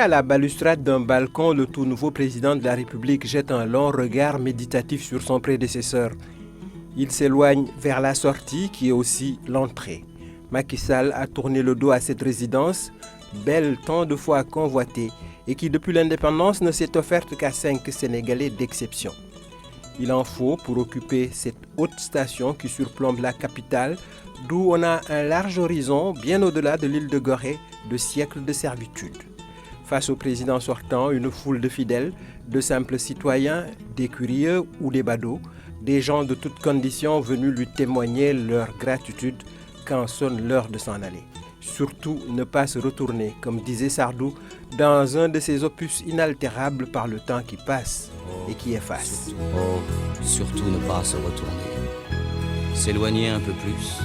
À la balustrade d'un balcon, le tout nouveau président de la République jette un long regard méditatif sur son prédécesseur. Il s'éloigne vers la sortie qui est aussi l'entrée. Macky Sall a tourné le dos à cette résidence, belle tant de fois convoitée, et qui depuis l'indépendance ne s'est offerte qu'à 5 Sénégalais d'exception. Il en faut pour occuper cette haute station qui surplombe la capitale, d'où on a un large horizon bien au-delà de l'île de Gorée, de siècles de servitude. Face au président sortant, une foule de fidèles, de simples citoyens, des curieux ou des badauds, des gens de toutes conditions venus lui témoigner leur gratitude quand sonne l'heure de s'en aller. Surtout ne pas se retourner, comme disait Sardou, dans un de ses opus inaltérables par le temps qui passe et qui efface. Surtout ne pas se retourner. S'éloigner un peu plus.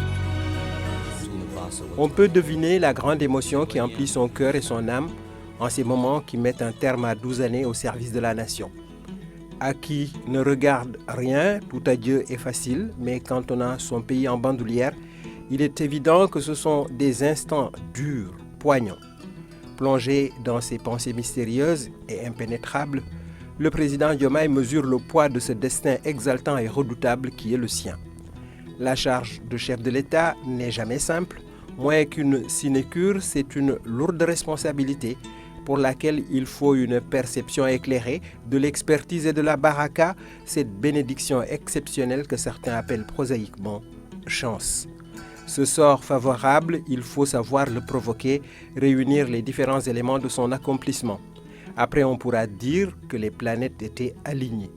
On peut deviner la grande émotion qui emplit son cœur et son âme en ces moments qui mettent un terme à 12 années au service de la nation. À qui ne regarde rien, tout adieu est facile, mais quand on a son pays en bandoulière, il est évident que ce sont des instants durs, poignants. Plongé dans ses pensées mystérieuses et impénétrables, le président Diomaye mesure le poids de ce destin exaltant et redoutable qui est le sien. La charge de chef de l'État n'est jamais simple, moins qu'une sinécure, c'est une lourde responsabilité pour laquelle il faut une perception éclairée, de l'expertise et de la baraka, cette bénédiction exceptionnelle que certains appellent prosaïquement chance. Ce sort favorable, il faut savoir le provoquer, réunir les différents éléments de son accomplissement. Après, on pourra dire que les planètes étaient alignées.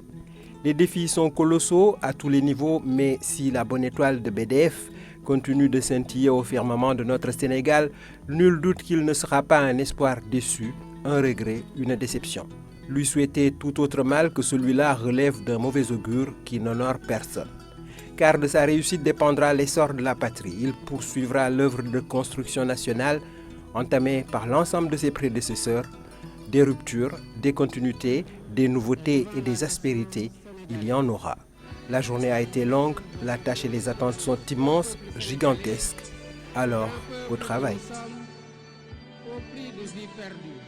Les défis sont colossaux à tous les niveaux, mais si la bonne étoile de BDF continue de scintiller au firmament de notre Sénégal, nul doute qu'il ne sera pas un espoir déçu, un regret, une déception. Lui souhaiter tout autre mal que celui-là relève d'un mauvais augure qui n'honore personne. Car de sa réussite dépendra l'essor de la patrie. Il poursuivra l'œuvre de construction nationale entamée par l'ensemble de ses prédécesseurs. Des ruptures, des continuités, des nouveautés et des aspérités, il y en aura. La journée a été longue, la tâche et les attentes sont immenses, gigantesques. Alors, au travail. Au prix de vies perdues.